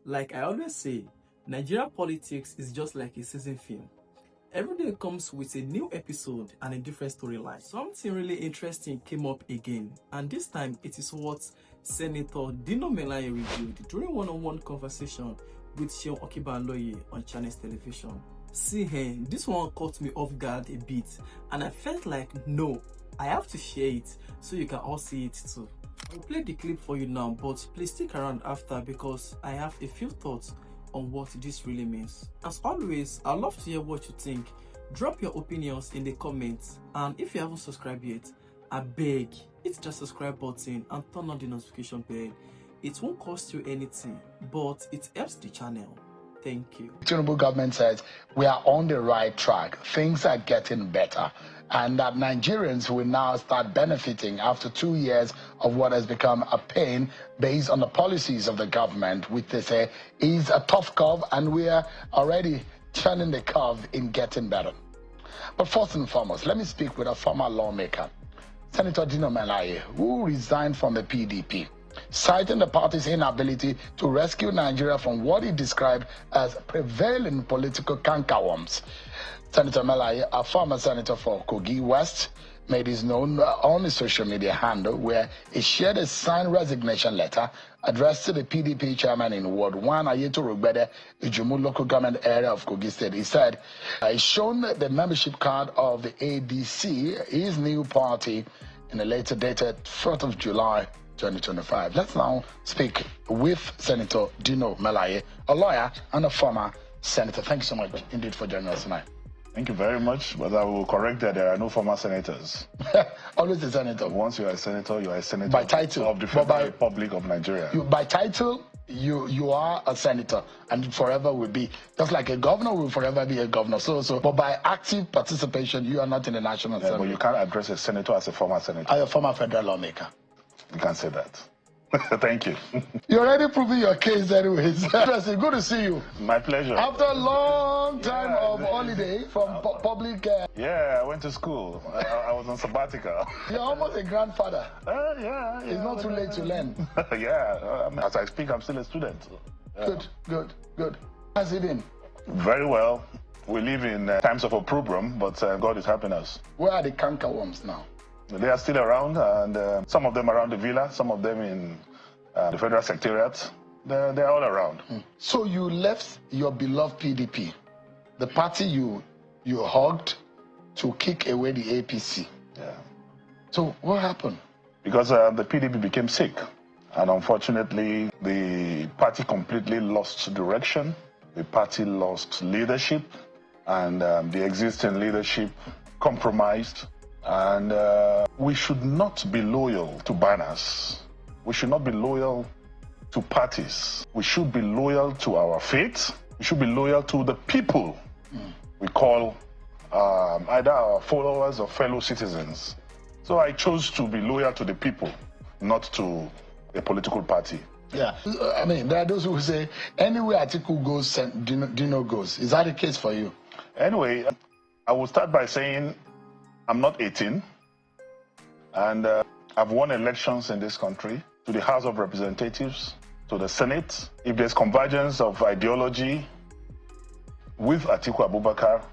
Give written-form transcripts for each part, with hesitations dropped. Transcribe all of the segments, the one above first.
Like I always say, Nigerian politics is just like a season film. Every day comes with a new episode and a different storyline. Something really interesting came up again, and this time it is what Senator Dino Melaye revealed during one-on-one conversation with Seun Okinbaloye on Chinese television. See, this one caught me off guard a bit, and I felt like, no, I have to share it so you can all see it too. I'll play the clip for you now, but please stick around after because I have a few thoughts on what this really means. As always, I'd love to hear what you think. Drop your opinions in the comments, and if you haven't subscribed yet, I beg, hit the subscribe button and turn on the notification bell. It won't cost you anything, but it helps the channel. Thank you. Tinubu government says we are on the right track. Things are getting better, and that Nigerians will now start benefiting after 2 years of what has become a pain based on the policies of the government, which they say is a tough curve, and we are already turning the curve in getting better. But first and foremost, let me speak with a former lawmaker, Senator Dino Melaye, who resigned from the PDP, citing the party's inability to rescue Nigeria from what he described as prevailing political cankerworms. Senator Melaye, a former senator for Kogi West, made his known on his social media handle where he shared a signed resignation letter addressed to the PDP chairman in Ward 1, Ayeto Rugbede, Ijumu local government area of Kogi State. He said he's shown the membership card of the ADC, his new party, in a later dated 4th of July 2025. Let's now speak with Senator Dino Melaye, a lawyer and a former senator. Thank you so much indeed for joining us tonight. Thank you very much, but I will correct that there are no former senators. Always a senator. Once you are a senator by title of the Federal Republic of Nigeria. By title, you are a senator and forever will be. Just like a governor will forever be a governor. But by active participation, you are not in the National Assembly. But you can't address a senator as a former senator. As a former federal lawmaker. You can't say that. Thank you. You're already proving your case anyways. Interesting. Good to see you. My pleasure. After a long time of holiday from public... Yeah, I went to school. I was on sabbatical. You're almost a grandfather. Yeah. It's not too late to learn. Yeah. As I speak, I'm still a student. Good. How's it been? Very well. We live in times of opprobrium, but God is helping us. Where are the cankerworms now? They are still around, and some of them around the villa, some of them in the federal secretariat. They're all around. So you left your beloved PDP, the party you hugged, to kick away the APC. Yeah. So what happened? Because the PDP became sick, and unfortunately, the party completely lost direction. The party lost leadership, and the existing leadership compromised. And we should not be loyal to banners. We should not be loyal to parties. We should be loyal to our faith. We should be loyal to the people we call either our followers or fellow citizens. So I chose to be loyal to the people, not to a political party. Yeah, I mean, there are those who say, anywhere Atiku goes, Dino goes. Is that the case for you? Anyway, I will start by saying I'm not 18, and I've won elections in this country, to the House of Representatives, to the Senate. If there's convergence of ideology with Atiku Abubakar,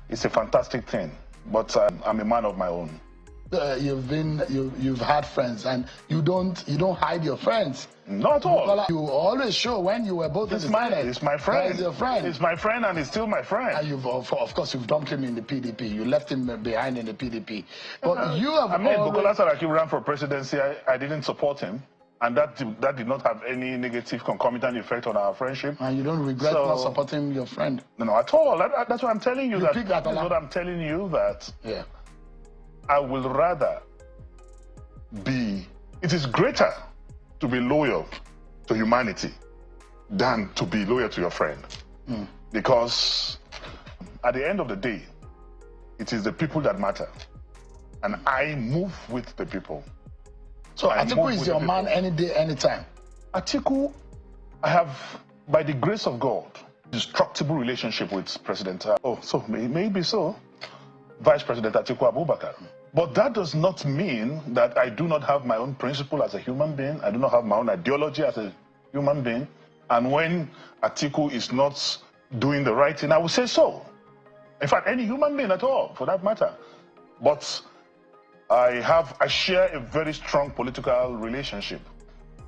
it's a fantastic thing, but I'm a man of my own. You've had friends, and you don't hide your friends. Not at all. You always show when you were both in the Senate. It's my friend. He's your friend. It's my friend, and he's still my friend. And of course, you've dumped him in the PDP. You left him behind in the PDP. But you have. Bukola Saraki ran for presidency. I didn't support him, and that did not have any negative concomitant effect on our friendship. And you don't regret not supporting your friend? No, at all. That's what I'm telling you. That's what I'm telling you. That yeah. I will rather be... It is greater to be loyal to humanity than to be loyal to your friend. Because at the end of the day, it is the people that matter. And I move with the people. So Atiku is your man any day, anytime? Atiku, I have, by the grace of God, destructible relationship with President... maybe so. Vice President Atiku Abubakar. But that does not mean that I do not have my own principle as a human being. I do not have my own ideology as a human being. And when Atiku is not doing the right thing, I will say so. In fact, any human being at all, for that matter. But I share a very strong political relationship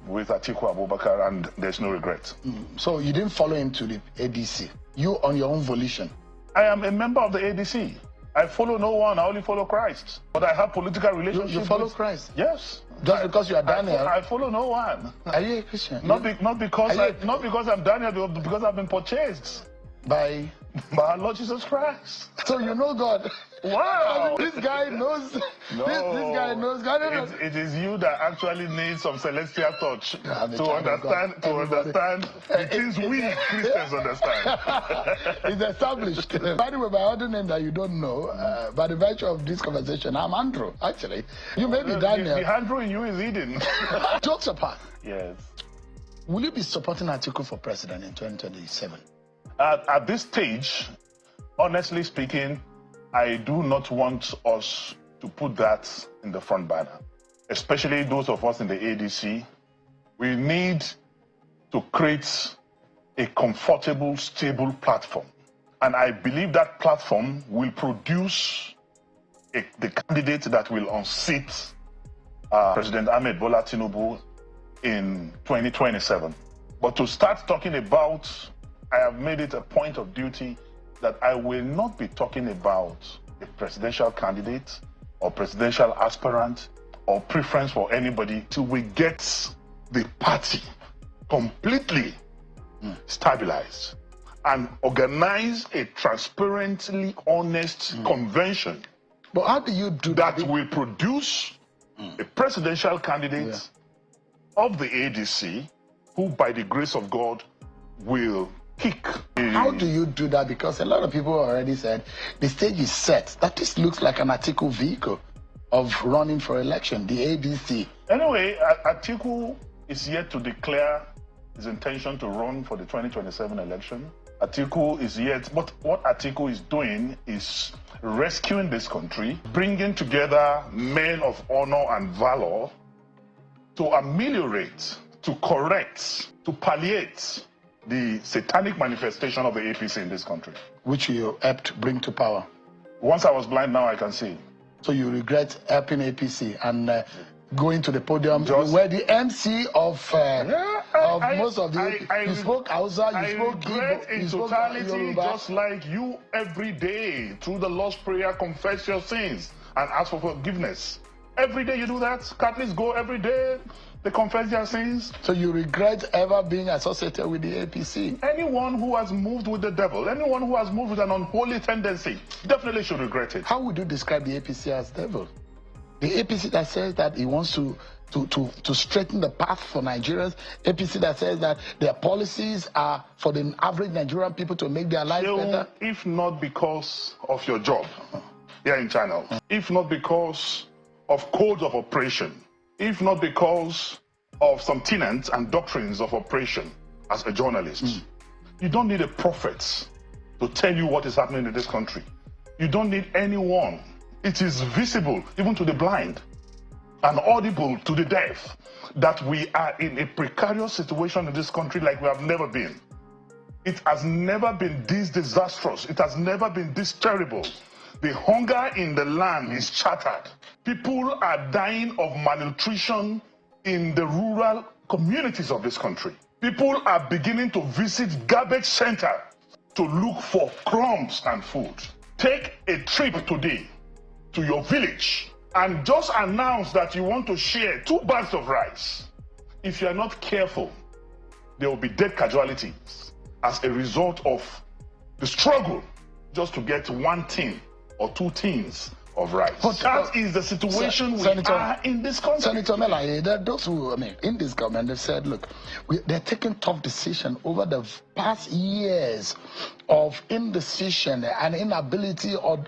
with Atiku Abubakar, and there's no regret. So you didn't follow him to the ADC? You on your own volition? I am a member of the ADC. I follow no one, I only follow Christ. But I have political relationships. You follow Christ? Yes. Just because you are Daniel? I follow no one. Are you a Christian? Not because I'm Daniel, but because I've been purchased by our Lord Jesus Christ. So you know God. Wow. This guy knows. No. This guy knows God. It is you that actually need some celestial touch to understand the things we Christians understand. It's established. By the way, my other name that you don't know, by the virtue of this conversation, I'm Andrew, actually. You may be Daniel. The Andrew in you is Eden. Jokes apart. Yes. Will you be supporting Atiku for president in 2027? At this stage, honestly speaking, I do not want us to put that in the front banner, especially those of us in the ADC. We need to create a comfortable, stable platform. And I believe that platform will produce the candidate that will unseat President Ahmed Bola Tinubu in 2027. But to start talking about, I have made it a point of duty that I will not be talking about a presidential candidate or presidential aspirant or preference for anybody till we get the party completely stabilized and organize a transparently honest convention. But how do you do that? Will produce a presidential candidate of the ADC who, by the grace of God, will kick. How do you do that? Because a lot of people already said the stage is set. That this looks like an Atiku vehicle of running for election, the ADC. Anyway, Atiku is yet to declare his intention to run for the 2027 election. Atiku is yet, but what Atiku is doing is rescuing this country, bringing together men of honor and valor to ameliorate, to correct, to palliate the satanic manifestation of the APC in this country. Which you helped bring to power. Once I was blind, now I can see. So you regret helping APC and going to the podium where the MC of most of the... you spoke Hausa, you spoke Igbo, in totality, just like you every day, through the Lord's Prayer, confess your sins and ask for forgiveness. Every day you do that. Catholics go every day. They confess their sins. So you regret ever being associated with the APC? Anyone who has moved with the devil, anyone who has moved with an unholy tendency, definitely should regret it. How would you describe the APC as devil? The APC that says that he wants to straighten the path for Nigerians, APC that says that their policies are for the average Nigerian people to make their lives better? If not because of your job here in China, if not because of codes of operation, if not because of some tenets and doctrines of operation as a journalist. You don't need a prophet to tell you what is happening in this country. You don't need anyone. It is visible even to the blind and audible to the deaf that we are in a precarious situation in this country like we have never been. It has never been this disastrous. It has never been this terrible. The hunger in the land is shattered. People are dying of malnutrition in the rural communities of this country. People are beginning to visit garbage center to look for crumbs and food. Take a trip today to your village and just announce that you want to share 2 bags of rice. If you are not careful, there will be dead casualties as a result of the struggle just to get 1 tin or 2 tins of rice. But that is the situation we are in this country. Senator Melaye, there are those who, in this government, they've said, look, they're taking tough decisions over the past years of indecision and inability or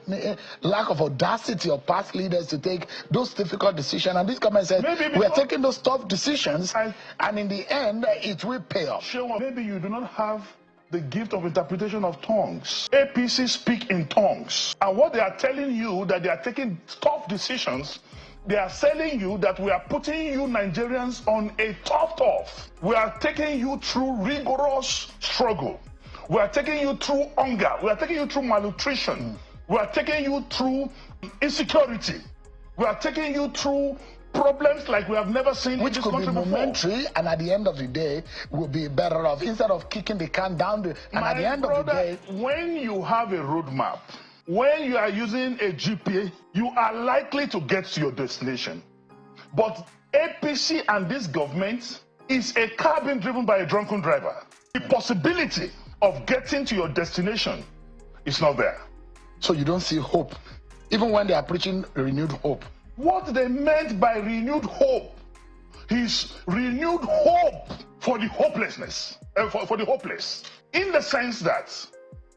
lack of audacity of past leaders to take those difficult decisions. And this government said, we are taking those tough decisions, and in the end, it will pay off. Sure, maybe you do not have the gift of interpretation of tongues. APC speak in tongues. And what they are telling you that they are taking tough decisions They are selling you that we are putting you Nigerians on a tough. We are taking you through rigorous struggle. We are taking you through hunger. We are taking you through malnutrition. We are taking you through insecurity. We are taking you through problems like we have never seen which in this could country be momentary, before. and at the end of the day, we'll be better off instead of kicking the can down the. And at the end of the day, when you have a roadmap, when you are using a GPA, you are likely to get to your destination. But APC and this government is a car being driven by a drunken driver. The possibility of getting to your destination is not there. So you don't see hope, even when they are preaching renewed hope. What they meant by renewed hope is renewed hope for the hopelessness, for the hopeless. In the sense that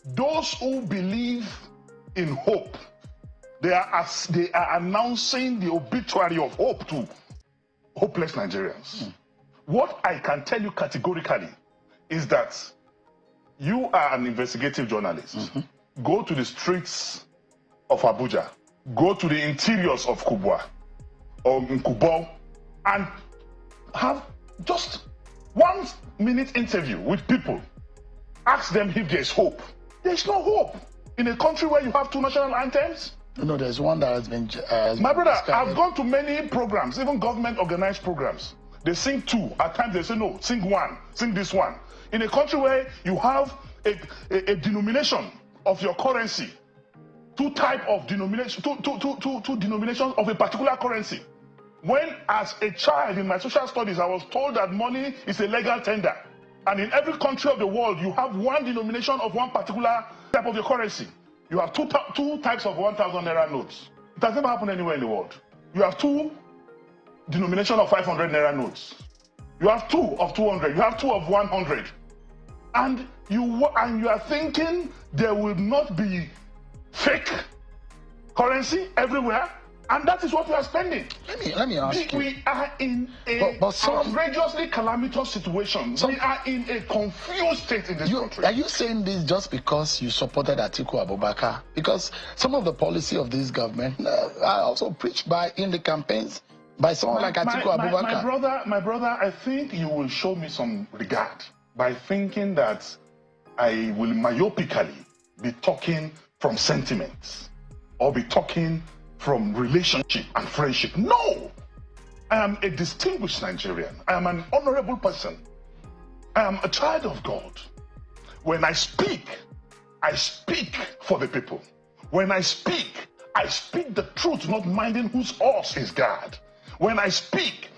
those who believe in hope, they are announcing the obituary of hope to hopeless Nigerians. What I can tell you categorically is that you are an investigative journalist. Go to the streets of Abuja. Go to the interiors of Kubwa or Nkubao and have just 1 minute interview with people. Ask them if there's hope. There's no hope in a country where you have 2 national anthems. No, there's one that has been. My brother, I've gone to many programs, even government organized programs. They sing 2. At times they say no, sing 1, sing this one. In a country where you have a denomination of your currency, 2 type of denomination, two denominations of a particular currency. When as a child in my social studies, I was told that money is a legal tender. And in every country of the world, you have 1 denomination of 1 particular type of your currency. You have two types of 1,000 naira notes. It has never happened anywhere in the world. You have 2 denomination of 500 naira notes. You have 2 of 200. You have 2 of 100. And you are thinking there will not be fake currency everywhere, and that is what we are spending. Let me ask you. We are in a outrageously calamitous situation. We are in a confused state in this country. Are you saying this just because you supported Atiku Abubakar? Because some of the policy of this government are also preached in the campaigns by someone like Atiku Abubakar. My brother, I think you will show me some regard by thinking that I will myopically be talking from sentiments or be talking from relationship and friendship. No! I am a distinguished Nigerian. I am an honorable person. I am a child of God. When I speak for the people. When I speak the truth, not minding whose horse is God. When I speak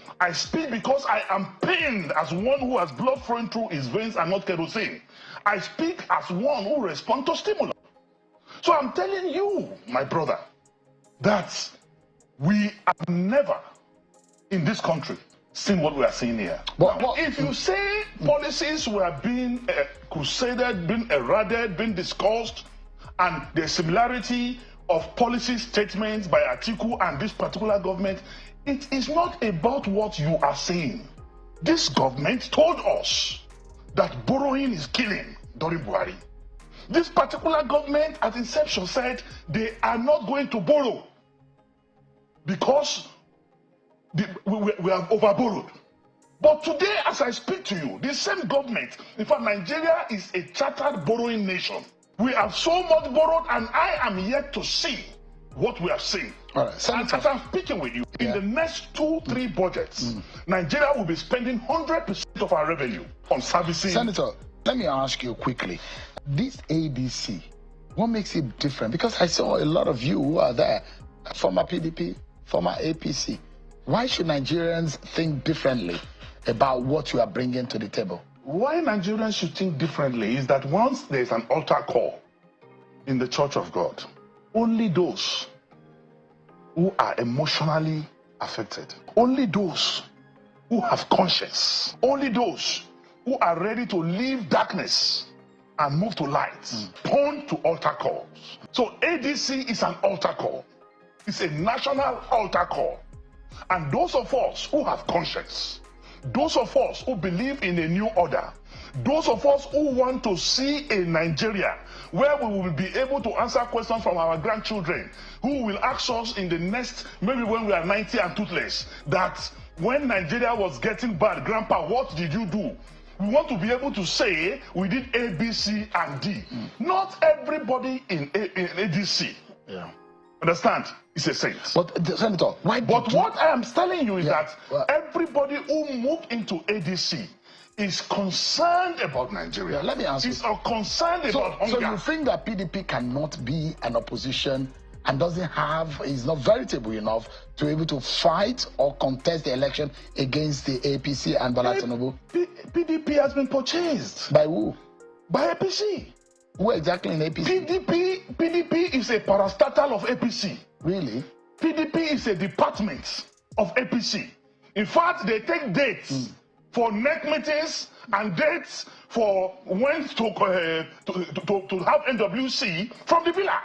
because I am pained as one who has blood flowing through his veins and not kerosene. I speak as one who responds to stimulus. So I'm telling you, my brother, that we have never in this country seen what we are seeing here. But if you say policies were being crusaded, being eroded, being discussed, and the similarity of policy statements by Atiku and this particular government, it is not about what you are saying. This government told us that borrowing is killing during Buhari. This particular government at inception said they are not going to borrow because we have overborrowed. But today, as I speak to you, the same government, in fact, Nigeria is a chartered borrowing nation. We have so much borrowed, and I am yet to see what we have seen. All right, and as I'm speaking with you, in the next 2-3 budgets, Nigeria will be spending 100% of our revenue on servicing. Senator, let me ask you quickly. This ADC, what makes it different? Because I saw a lot of you who are there, former PDP, former APC. Why should Nigerians think differently about what you are bringing to the table? Why Nigerians should think differently is that once there is an altar call in the Church of God, only those who are emotionally affected, only those who have conscience, only those who are ready to leave darkness and move to light, turn to altar calls. So ADC is an altar call. It's a national altar call. And those of us who have conscience, those of us who believe in a new order, Those of us who want to see a Nigeria where we will be able to answer questions from our grandchildren, who will ask us in the next, maybe when we are 90 and toothless, that when Nigeria was getting bad, Grandpa, what did you do? We want to be able to say we did A, B, C, and D. Not everybody in ADC. Yeah. Understand? It's a saint. But Senator, why? But what I am telling you is that everybody who moved into ADC is concerned about Nigeria. Let me ask you. Is concerned about hunger. So you think that PDP cannot be an opposition and is not veritable enough to be able to fight or contest the election against the APC and Bola Tinubu? PDP has been purchased. By who? By APC. Who exactly in APC? PDP is a parastatal of APC. Really? PDP is a department of APC. In fact, they take dates for NEC meetings and dates for when to have NWC from the villa.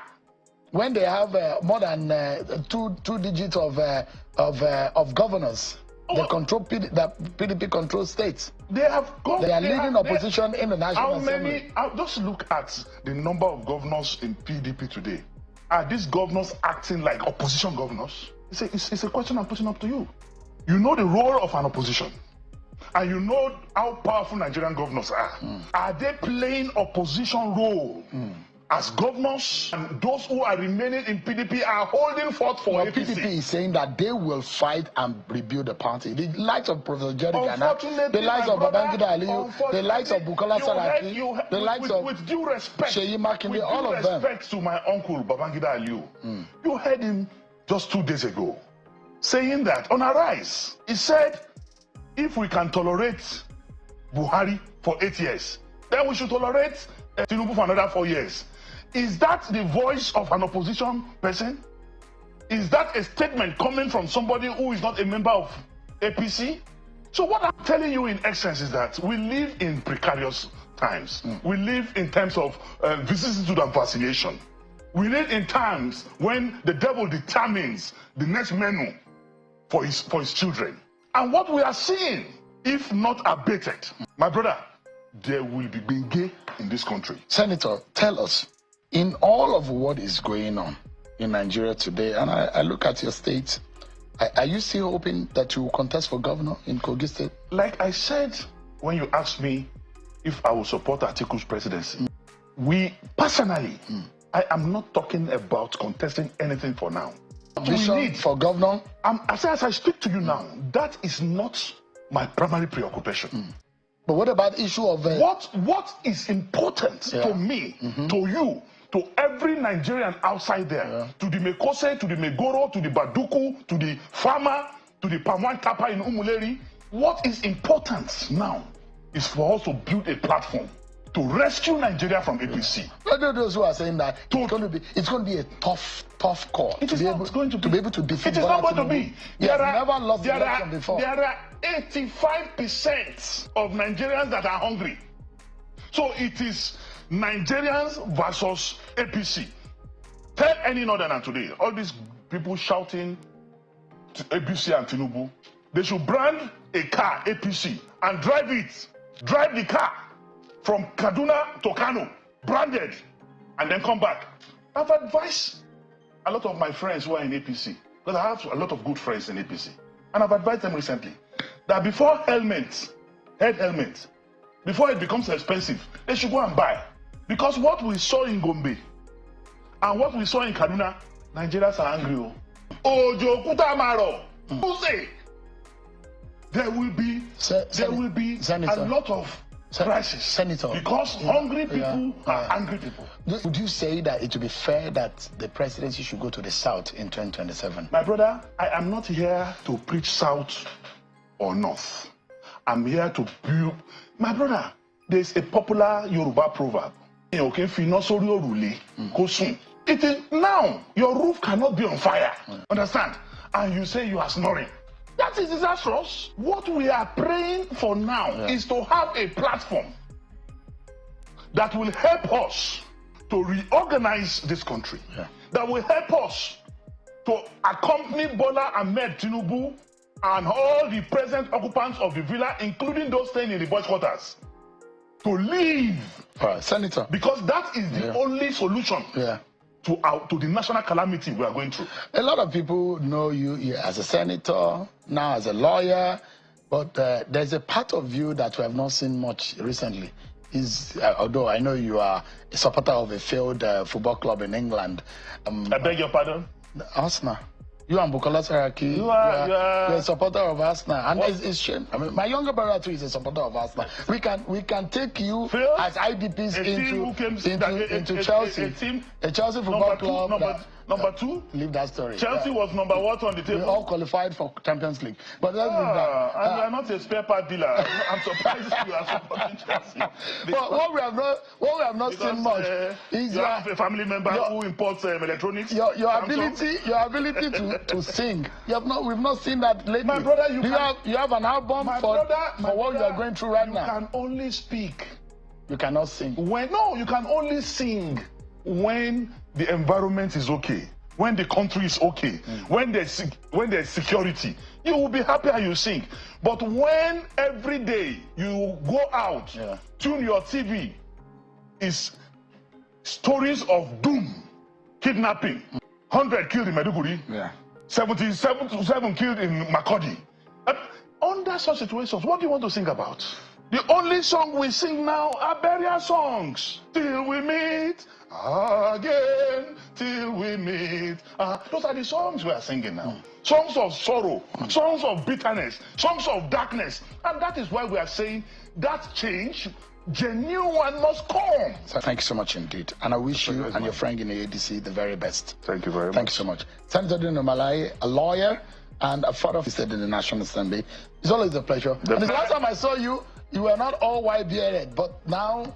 When they have more than two digits of governors, they control PDP controls states. They are leading opposition in the National Assembly. Just look at the number of governors in PDP today. Are these governors acting like opposition governors? It's a question I'm putting up to you. You know the role of an opposition, and you know how powerful Nigerian governors are. Are they playing opposition role as governors? And those who are remaining in PDP are holding forth for APC. PDP is saying that they will fight and rebuild the party. The likes of Professor Jerry Ghana, the likes of Babangida Aliyu, the likes of Bukola Saraki, the likes of with due respect, Seyi Makinde, all of them. With due respect to my uncle Babangida Aliyu, you heard him just 2 days ago saying that on Arise, he said, if we can tolerate Buhari for 8 years, then we should tolerate Tinubu for another 4 years. Is that the voice of an opposition person? Is that a statement coming from somebody who is not a member of APC? So what I'm telling you in essence is that we live in precarious times. We live in times of vicissitude and vacillation. We live in times when the devil determines the next menu for his children. And what we are seeing, if not abated, my brother, there will be Benge in this country. Senator, tell us, in all of what is going on in Nigeria today, and I look at your state, are you still hoping that you will contest for governor in Kogi State? Like I said, when you asked me if I will support Atiku's presidency, we personally, I am not talking about contesting anything for now. Vision for governor? As I speak to you now, that is not my primary preoccupation. But what about the issue of... What is important to me, to you, to every Nigerian outside there, to the Mekose, to the Megoro, to the Baduku, to the farmer, to the Pamwan Tapa in Umuleri, what is important now is for us to build a platform to rescue Nigeria from APC. Those who are saying that it's going to be a tough call. It is not going to be able to defeat. It is not going to be. There are 85% of Nigerians that are hungry. So it is Nigerians versus APC. Tell any northerner today, all these people shouting to APC and Tinubu, they should brand a car APC and drive the car from Kaduna to Kano, branded, and then come back. I've advised a lot of my friends who are in APC, because I have a lot of good friends in APC, and I've advised them recently that before head helmets, before it becomes expensive, they should go and buy. Because what we saw in Gombe and what we saw in Kaduna, Nigerians are angry. Ojo Kutamaro, who say there will be a lot of crisis, Senator, because hungry people are angry people. Would you say that it would be fair that the presidency should go to the South in 2027? My brother, I am not here to preach South or North. I'm here to build. My brother, there's a popular Yoruba proverb. It is now, your roof cannot be on fire. Understand? And you say you are snoring. That is disastrous. What we are praying for now is to have a platform that will help us to reorganize this country. That will help us to accompany Bola Ahmed Tinubu and all the present occupants of the villa, including those staying in the boys' quarters, to leave. Senator. Because that is the only solution to the national calamity we are going through. A lot of people know you as a senator, now as a lawyer, but there's a part of you that we have not seen much recently. Although I know you are a supporter of a failed football club in England. I beg your pardon? Arsenal. You and Bukola Saraki, you're a supporter of Arsenal, and it's shame. I mean, my younger brother too is a supporter of Arsenal. We can take you as IDPs into Chelsea, a Chelsea football club. Number two, leave that story. Chelsea was number what on the table? We all qualified for Champions League, but let's leave that. And you are not a spare part dealer. I'm surprised you are supporting Chelsea. But what we have not seen much is you have a family member who imports electronics. Your ability to sing. We've not seen that lately. My brother, you have an album for what you are going through right now. You can only speak. You cannot sing. You can only sing when the environment is okay, when the country is okay, when there's security. You will be happy and you sing. But when every day you go out, tune your TV, is stories of doom, kidnapping, 100 killed in Maiduguri, 77 killed in Makurdi. Under such situations, what do you want to sing about? The only song we sing now are burial songs. Till we meet again, till we meet. Those are the songs we are singing now. Songs of sorrow, songs of bitterness, songs of darkness. And that is why we are saying that change, genuine, must come. Thank you so much indeed. And I wish you and your friend in the ADC the very best. Thank you very much. Thank you so much. Senator Dino Melaye, a lawyer and a father of the state in the National Assembly. It's always a pleasure. And the last time I saw you, you were not all white bearded, but now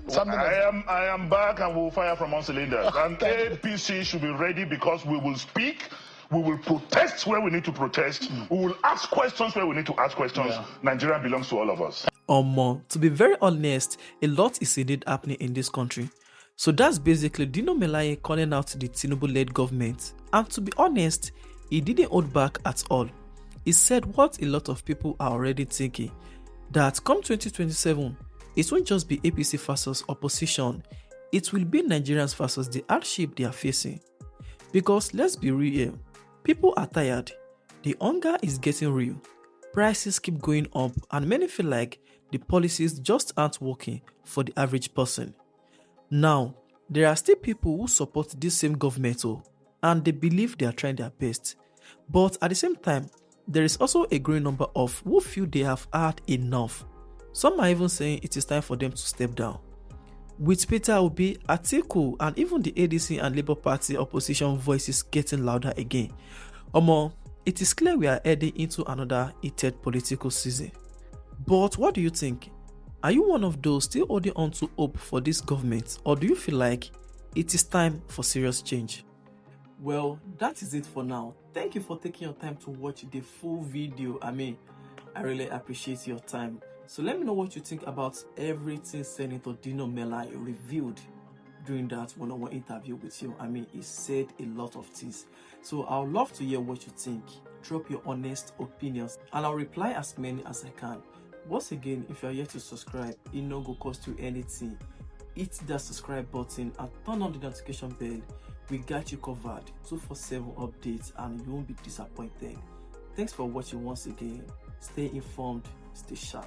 I am back and we'll fire from all cylinders. And APC should be ready because we will speak, we will protest where we need to protest, we will ask questions where we need to ask questions. Nigeria belongs to all of us. To be very honest, a lot is indeed happening in this country. So that's basically Dino Melaye calling out the Tinubu-led government. And to be honest, he didn't hold back at all. He said what a lot of people are already thinking, that come 2027, it won't just be APC versus opposition, it will be Nigerians versus the hardship they are facing. Because let's be real here, people are tired, the hunger is getting real, prices keep going up, and many feel like the policies just aren't working for the average person. Now, there are still people who support this same government and they believe they are trying their best. But at the same time, there is also a growing number of who feel they have had enough. Some are even saying it is time for them to step down. With Peter Obi, Atiku, and even the ADC and Labour Party opposition voices getting louder again. It is clear we are heading into another heated political season. But what do you think? Are you one of those still holding on to hope for this government, or do you feel like it is time for serious change? Well, that is it for now. Thank you for taking your time to watch the full video. I really appreciate your time. So let me know what you think about everything Senator Dino Melaye revealed during that one-on-one interview with you. He said a lot of things. So I would love to hear what you think. Drop your honest opinions and I'll reply as many as I can. Once again, if you are yet to subscribe, it no go cost you anything. Hit that subscribe button and turn on the notification bell. We got you covered 247 updates and you won't be disappointed. Thanks for watching once again. Stay informed, stay sharp.